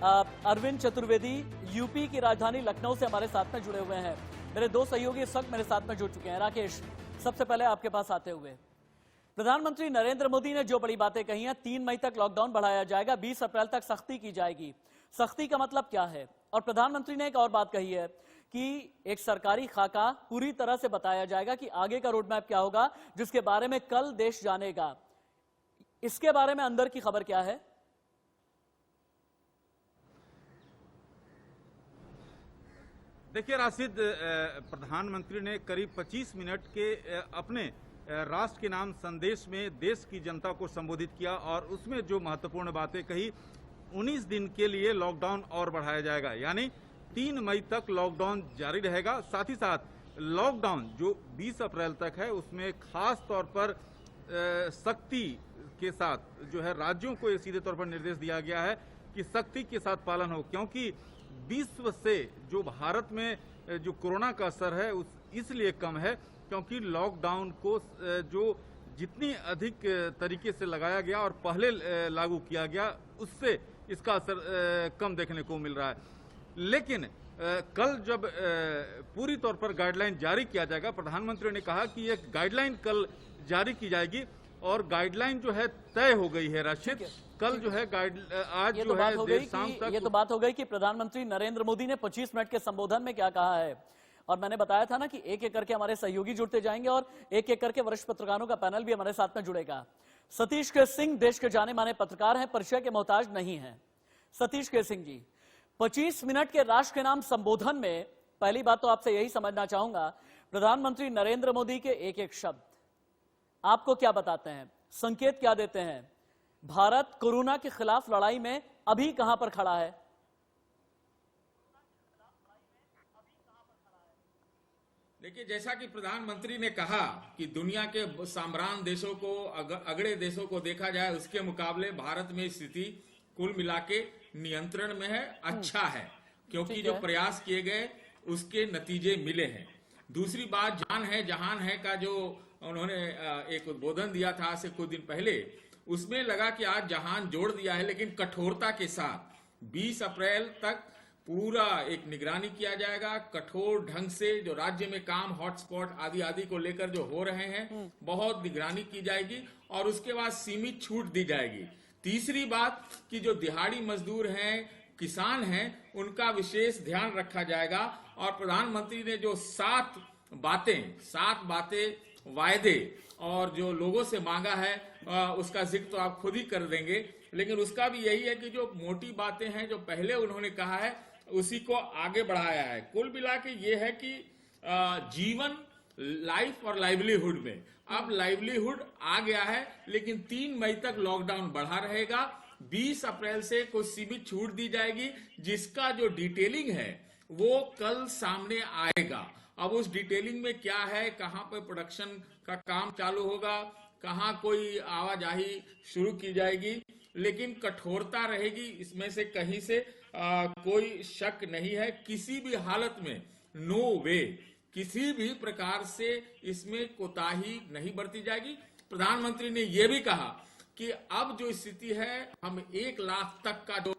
Arvind Chaturvedi UP की राजधानी लखनऊ से हमारे साथ में जुड़े हुए हैं। मेरे दो सहयोगी इस वक्त मेरे साथ में जुड़ चुके हैं। राकेश, सबसे पहले आपके पास आते हुए, प्रधानमंत्री नरेंद्र मोदी ने जो बड़ी बातें कही हैं, 3 मई तक लॉकडाउन बढ़ाया जाएगा, 20 अप्रैल तक सख्ती की जाएगी। सख्ती का मतलब क्या है? और प्रधानमंत्री ने एक और बात कही है कि एक सरकारी खाका पूरी तरह से बताया जाएगा कि आगे का रोड मैप क्या होगा, जिसके बारे में कल देश जानेगा। इसके बारे में अंदर की खबर क्या है? देखिए राशिद, प्रधानमंत्री ने करीब 25 मिनट के अपने राष्ट्र के नाम संदेश में देश की जनता को संबोधित किया और उसमें जो महत्वपूर्ण बातें कही, 19 दिन के लिए लॉकडाउन और बढ़ाया जाएगा, यानी 3 मई तक लॉकडाउन जारी रहेगा। साथ ही साथ लॉकडाउन जो 20 अप्रैल तक है उसमें खास तौर पर सख्ती के साथ जो है राज्यों को सीधे तौर पर निर्देश दिया गया है कि सख्ती के साथ पालन हो, क्योंकि विश्व से जो भारत में जो कोरोना का असर है उस इसलिए कम है क्योंकि लॉकडाउन को जो जितनी अधिक तरीके से लगाया गया और पहले लागू किया गया उससे इसका असर कम देखने को मिल रहा है। लेकिन कल जब पूरी तौर पर गाइडलाइन जारी किया जाएगा, प्रधानमंत्री ने कहा कि एक गाइडलाइन कल जारी की जाएगी और गाइडलाइन जो है तय हो गई है। राशिद, कल जो है आज जो है देर शाम तक ये तो बात हो गई कि प्रधानमंत्री नरेंद्र मोदी ने 25 मिनट के संबोधन में क्या कहा है। और मैंने बताया था ना कि एक एक करके हमारे सहयोगी जुड़ते जाएंगे और एक एक करके वरिष्ठ पत्रकारों का पैनल भी हमारे साथ में जुड़ेगा। सतीश के सिंह देश के जाने माने पत्रकार हैं, परिचय के मोहताज नहीं हैं। सतीश के सिंह जी, 25 मिनट के राष्ट्र के नाम संबोधन में पहली बात तो आपसे यही समझना चाहूंगा, प्रधानमंत्री नरेंद्र मोदी के एक एक शब्द आपको क्या बताते हैं, संकेत क्या देते हैं? भारत कोरोना के खिलाफ लड़ाई में अभी कहां पर खड़ा है? देखिए, जैसा कि प्रधानमंत्री ने कहा कि दुनिया के साम्राज्य देशों को, अगड़े देशों को देखा जाए उसके मुकाबले भारत में स्थिति कुल मिला के नियंत्रण में है, अच्छा है, क्योंकि जो प्रयास किए गए उसके नतीजे मिले हैं। दूसरी बात, जान है जहान है का जो उन्होंने एक उद्बोधन दिया था से कुछ दिन पहले, उसमें लगा कि आज जहान जोड़ दिया है, लेकिन कठोरता के साथ 20 अप्रैल तक पूरा एक निगरानी किया जाएगा। कठोर ढंग से जो राज्य में काम, हॉटस्पॉट आदि आदि को लेकर जो हो रहे हैं, बहुत निगरानी की जाएगी और उसके बाद सीमित छूट दी जाएगी। तीसरी बात कि जो दिहाड़ी मजदूर हैं, किसान हैं, उनका विशेष ध्यान रखा जाएगा। और प्रधानमंत्री ने जो 7 बातें वायदे और जो लोगों से मांगा है उसका जिक्र तो आप खुद ही कर देंगे, लेकिन उसका भी यही है कि जो मोटी बातें हैं जो पहले उन्होंने कहा है उसी को आगे बढ़ाया है। कुल मिला के ये है कि जीवन, लाइफ और लाइवलीहुड में अब लाइवलीहुड आ गया है, लेकिन 3 मई तक लॉकडाउन बढ़ा रहेगा। 20 अप्रैल से कुछ सीमित छूट दी जाएगी, जिसका जो डिटेलिंग है वो कल सामने आएगा। अब उस डिटेलिंग में क्या है, कहां पर प्रोडक्शन का काम चालू होगा, कहां कोई आवाजाही शुरू की जाएगी, लेकिन कठोरता रहेगी, इसमें से कहीं से कोई शक नहीं है। किसी भी हालत में नो वे, किसी भी प्रकार से इसमें कोताही नहीं बरती जाएगी। प्रधानमंत्री ने यह भी कहा कि अब जो स्थिति है, हम 1 लाख तक का जो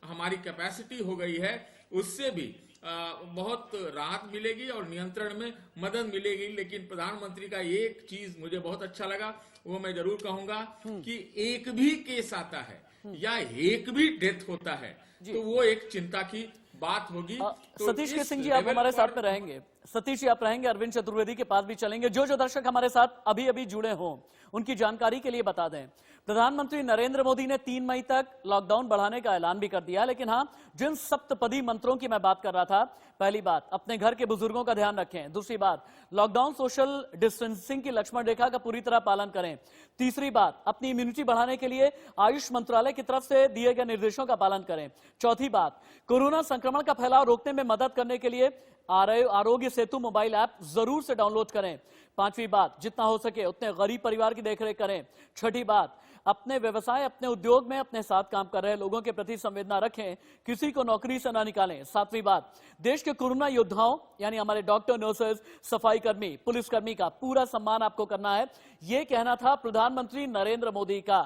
हमारी कैपेसिटी हो गई है, उससे भी बहुत राहत मिलेगी और नियंत्रण में मदद मिलेगी। लेकिन प्रधानमंत्री का एक चीज मुझे बहुत अच्छा लगा, वो मैं जरूर कहूंगा कि एक भी केस आता है या एक भी डेथ होता है तो वो एक चिंता की बात होगी। तो सतीश के सिंह जी, आप हमारे साथ में रहेंगे। सतीश जी आप रहेंगे, अरविंद चतुर्वेदी के पास भी चलेंगे। जो दर्शक हमारे साथ अभी अभी जुड़े हों उनकी जानकारी के लिए बता दें, प्रधानमंत्री नरेंद्र मोदी ने 3 मई तक लॉकडाउन बढ़ाने का ऐलान भी कर दिया, लेकिन हाँ, जिन सप्तपदी मंत्रों की मैं बात कर रहा था, पहली बात, अपने घर के बुजुर्गों का ध्यान रखें। दूसरी बात, लॉकडाउन सोशल डिस्टेंसिंग की लक्ष्मण रेखा का पूरी तरह पालन करें। तीसरी बात, अपनी इम्यूनिटी बढ़ाने के लिए आयुष मंत्रालय की तरफ से दिए गए निर्देशों का पालन करें। चौथी बात, कोरोना संक्रमण का फैलाव रोकने में मदद करने के लिए आरोग्य सेतु मोबाइल ऐप जरूर से डाउनलोड करें। पांचवी बात, जितना हो सके उतने गरीब परिवार की देखरेख करें। छठी बात, अपने व्यवसाय, अपने उद्योग में अपने साथ काम कर रहे लोगों के प्रति संवेदना रखें, किसी को नौकरी से ना निकालें। सातवीं बात, देश के कोरोना योद्धाओं यानी हमारे डॉक्टर, नर्सेज, सफाई कर्मी, पुलिसकर्मी का पूरा सम्मान आपको करना है, यह कहना था प्रधानमंत्री नरेंद्र मोदी का।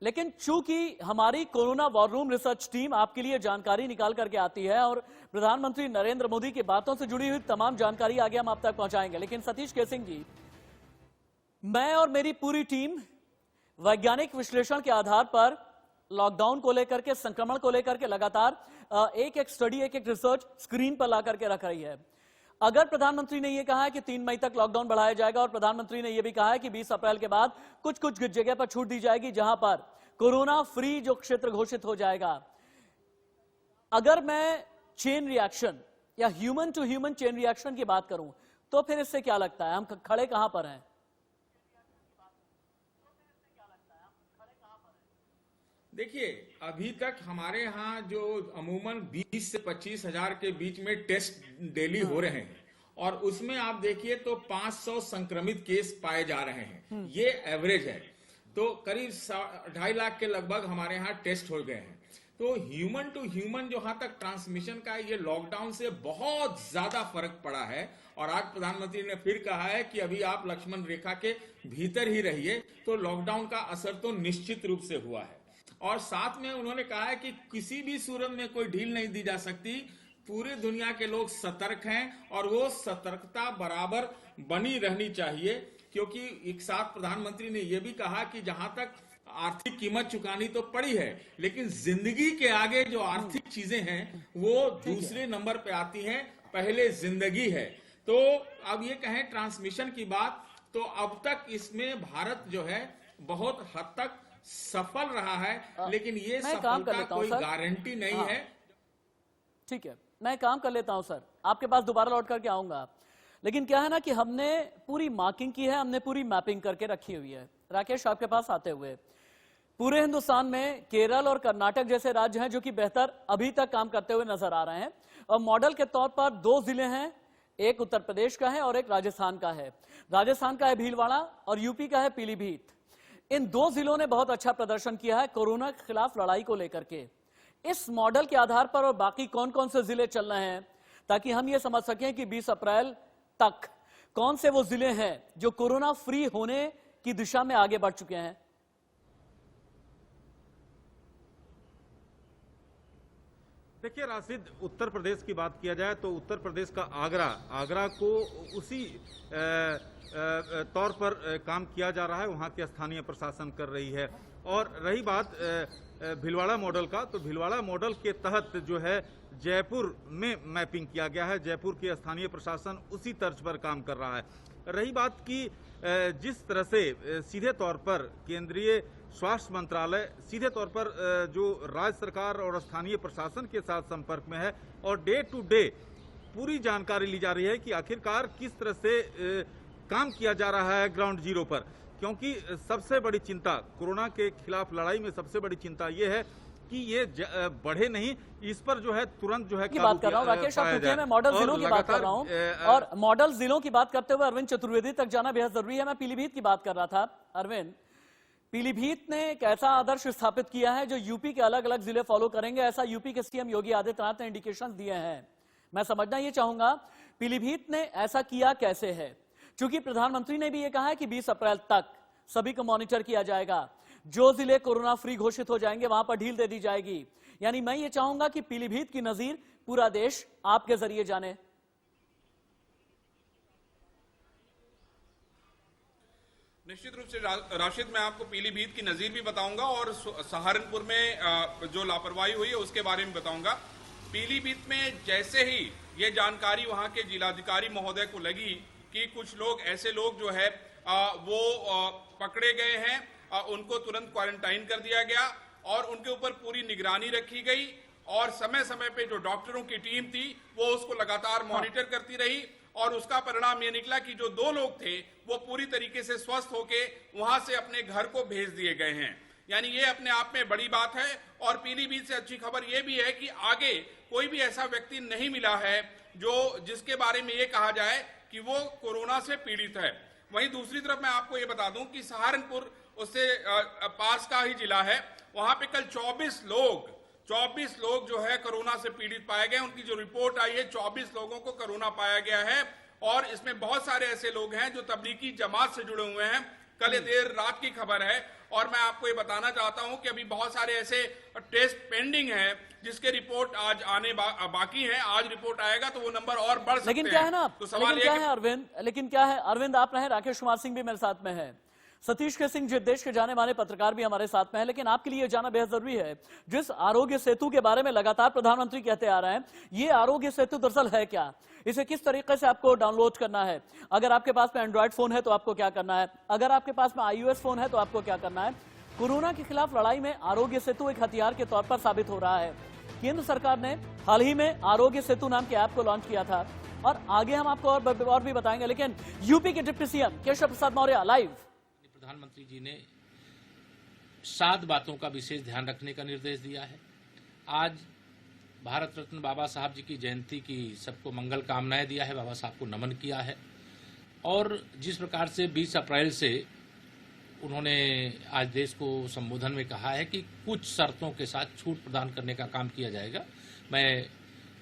लेकिन चूंकि हमारी corona war room research team आपके लिए जानकारी निकाल करके आती है और प्रधानमंत्री नरेंद्र मोदी की बातों से जुड़ी हुई तमाम जानकारी आगे हम आप तक पहुंचाएंगे, लेकिन सतीश के सिंह जी, मैं और मेरी पूरी टीम वैज्ञानिक विश्लेषण के आधार पर लॉकडाउन को लेकर के, संक्रमण को लेकर के लगातार एक एक स्टडी, एक एक रिसर्च स्क्रीन पर ला करके रख रही है। अगर प्रधानमंत्री ने यह कहा है कि 3 मई तक लॉकडाउन बढ़ाया जाएगा और प्रधानमंत्री ने यह भी कहा है कि 20 अप्रैल के बाद कुछ कुछ जगह पर छूट दी जाएगी जहां पर कोरोना फ्री जो क्षेत्र घोषित हो जाएगा, अगर मैं चेन रिएक्शन या human to human chain reaction की बात करूं तो फिर इससे क्या लगता है, हम खड़े कहां पर हैं? देखिए, अभी तक हमारे यहाँ जो अमूमन 20 से 25 हजार के बीच में टेस्ट डेली हो रहे हैं और उसमें आप देखिए तो 500 संक्रमित केस पाए जा रहे हैं, ये एवरेज है। तो करीब 2.5 लाख के लगभग हमारे यहाँ टेस्ट हो गए हैं। तो ह्यूमन टू ह्यूमन जहां तक ट्रांसमिशन का ये लॉकडाउन से बहुत ज्यादा फर्क पड़ा है। और आज प्रधानमंत्री ने फिर कहा है कि अभी आप लक्ष्मण रेखा के भीतर ही रहिए, तो लॉकडाउन का असर तो निश्चित रूप से हुआ है। और साथ में उन्होंने कहा है कि किसी भी सूरत में कोई ढील नहीं दी जा सकती, पूरी दुनिया के लोग सतर्क हैं और वो सतर्कता बराबर बनी रहनी चाहिए, क्योंकि एक साथ प्रधानमंत्री ने यह भी कहा कि जहां तक आर्थिक कीमत चुकानी तो पड़ी है, लेकिन जिंदगी के आगे जो आर्थिक चीजें हैं वो दूसरे नंबर पे आती हैं, पहले जिंदगी है। तो अब ये कहें ट्रांसमिशन की बात, तो अब तक इसमें भारत जो है बहुत हद तक सफल रहा है, लेकिन ये सफलता कोई गारंटी नहीं है। ठीक है, मैं काम कर लेता हूं सर, आपके पास दोबारा लौट करके आऊंगा। लेकिन क्या है ना कि हमने पूरी मार्किंग की है, हमने पूरी मैपिंग करके रखी हुई है। राकेश, आपके पास आते हुए, पूरे हिंदुस्तान में केरल और कर्नाटक जैसे राज्य हैं जो कि बेहतर अभी तक काम करते हुए नजर आ रहे हैं और मॉडल के तौर पर 2 जिले हैं, एक उत्तर प्रदेश का है और एक राजस्थान का है। राजस्थान का है भीलवाड़ा और यूपी का है पीलीभीत। इन 2 जिलों ने बहुत अच्छा प्रदर्शन किया है कोरोना के खिलाफ लड़ाई को लेकर के। इस मॉडल के आधार पर और बाकी कौन कौन से जिले चल रहे हैं, ताकि हम ये समझ सकें कि 20 अप्रैल तक कौन से वो जिले हैं जो कोरोना फ्री होने की दिशा में आगे बढ़ चुके हैं। देखिए राशिद, उत्तर प्रदेश की बात किया जाए तो उत्तर प्रदेश का आगरा को उसी तौर पर काम किया जा रहा है, वहाँ के स्थानीय प्रशासन कर रही है। और रही बात भीलवाड़ा मॉडल का, तो भीलवाड़ा मॉडल के तहत जो है जयपुर में मैपिंग किया गया है, जयपुर के स्थानीय प्रशासन उसी तर्ज पर काम कर रहा है। रही बात कि जिस तरह से सीधे तौर पर केंद्रीय स्वास्थ्य मंत्रालय सीधे तौर पर जो राज्य सरकार और स्थानीय प्रशासन के साथ संपर्क में है और डे टू डे पूरी जानकारी ली जा रही है कि आखिरकार किस तरह से काम किया जा रहा है ग्राउंड जीरो पर, क्योंकि सबसे बड़ी चिंता कोरोना के खिलाफ लड़ाई में सबसे बड़ी चिंता ये है कि ये बढ़े नहीं, इस पर जो है तुरंत जो है की बात कर रहा हूं राकेश, आप पूछिए, मैं मॉडल जिलों की बात कर रहा हूं और मॉडल जिलों की बात करते हुए अरविंद चतुर्वेदी तक जाना बेहद जरूरी है। मैं पीलीभीत की बात कर रहा था। अरविंद, पीलीभीत ने एक ऐसा आदर्श स्थापित किया है जो यूपी के अलग अलग जिले फॉलो करेंगे, ऐसा यूपी के सीएम योगी आदित्यनाथ ने इंडिकेशंस दिए हैं। मैं समझना ये चाहूंगा पीलीभीत ने ऐसा किया कैसे है, क्योंकि प्रधानमंत्री ने भी ये कहा है कि 20 अप्रैल तक सभी को मॉनिटर किया जाएगा, जो जिले कोरोना फ्री घोषित हो जाएंगे वहां पर ढील दे दी जाएगी। यानी मैं ये चाहूंगा कि पीलीभीत की नजीर पूरा देश आपके जरिए जाने। निश्चित रूप से राशिद, मैं आपको पीलीभीत की नजीर भी बताऊंगा और सहारनपुर में जो लापरवाही हुई है उसके बारे में बताऊंगा। पीलीभीत में जैसे ही ये जानकारी वहां के जिलाधिकारी महोदय को लगी कि कुछ लोग ऐसे लोग जो है वो पकड़े गए हैं, उनको तुरंत क्वारंटाइन कर दिया गया और उनके ऊपर पूरी निगरानी रखी गई और समय समय पे जो डॉक्टरों की टीम थी वो उसको लगातार मॉनिटर करती रही और उसका परिणाम ये निकला कि जो 2 लोग थे वो पूरी तरीके से स्वस्थ होके वहां से अपने घर को भेज दिए गए हैं। यानी ये अपने आप में बड़ी बात है। और पीलीभीत से अच्छी खबर ये भी है कि आगे कोई भी ऐसा व्यक्ति नहीं मिला है जो जिसके बारे में ये कहा जाए कि वो कोरोना से पीड़ित है। वहीं दूसरी तरफ मैं आपको ये बता दूं कि सहारनपुर उससे पास का ही जिला है, वहां पे कल 24 लोग जो है कोरोना से पीड़ित पाए गए। उनकी जो रिपोर्ट आई है 24 लोगों को कोरोना पाया गया है और इसमें बहुत सारे ऐसे लोग हैं जो तबलीगी जमात से जुड़े हुए हैं। कल देर रात की खबर है और मैं आपको ये बताना चाहता हूं कि अभी बहुत सारे ऐसे टेस्ट पेंडिंग हैं जिसके रिपोर्ट आज आने बाकी हैं। आज रिपोर्ट आएगा तो वो नंबर और बढ़ सकते हैं। लेकिन क्या है ना, तो सवाल लेकिन क्या है अरविंद, लेकिन क्या है अरविंद, आप रहे, राकेश कुमार सिंह भी मेरे साथ में है, सतीश के सिंह देश के जाने माने पत्रकार भी हमारे साथ में है। लेकिन आपके लिए जाना बेहद जरूरी है, जिस आरोग्य सेतु के बारे में लगातार प्रधानमंत्री कहते आ रहे हैं, ये आरोग्य सेतु दरअसल है क्या, इसे किस तरीके से आपको डाउनलोड करना है, अगर आपके पास में एंड्रॉइड फोन है तो आपको क्या करना है, अगर आपके पास में iOS फोन है तो आपको क्या करना है। कोरोना के खिलाफ लड़ाई में आरोग्य सेतु एक हथियार के तौर पर साबित हो रहा है। केंद्र सरकार ने हाल ही में आरोग्य सेतु नाम के ऐप को लॉन्च किया था और आगे हम आपको और भी बताएंगे। लेकिन यूपी के deputy CM Keshav Prasad Maurya live. प्रधानमंत्री जी ने 7 बातों का विशेष ध्यान रखने का निर्देश दिया है। आज भारत रत्न बाबा साहब जी की जयंती की सबको मंगल कामनाएं दिया है, बाबा साहब को नमन किया है। और जिस प्रकार से 20 अप्रैल से उन्होंने आज देश को संबोधन में कहा है कि कुछ शर्तों के साथ छूट प्रदान करने का काम किया जाएगा, मैं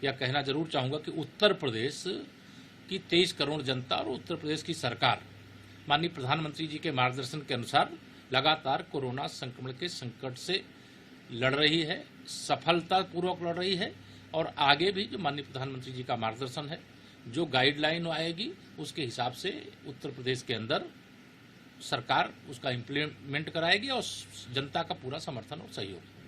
यह कहना जरूर चाहूँगा कि उत्तर प्रदेश की 23 करोड़ जनता और उत्तर प्रदेश की सरकार माननीय प्रधानमंत्री जी के मार्गदर्शन के अनुसार लगातार कोरोना संक्रमण के संकट से लड़ रही है, सफलतापूर्वक लड़ रही है। और आगे भी जो माननीय प्रधानमंत्री जी का मार्गदर्शन है, जो गाइडलाइन आएगी, उसके हिसाब से उत्तर प्रदेश के अंदर सरकार उसका इम्प्लीमेंट कराएगी और जनता का पूरा समर्थन और सहयोग।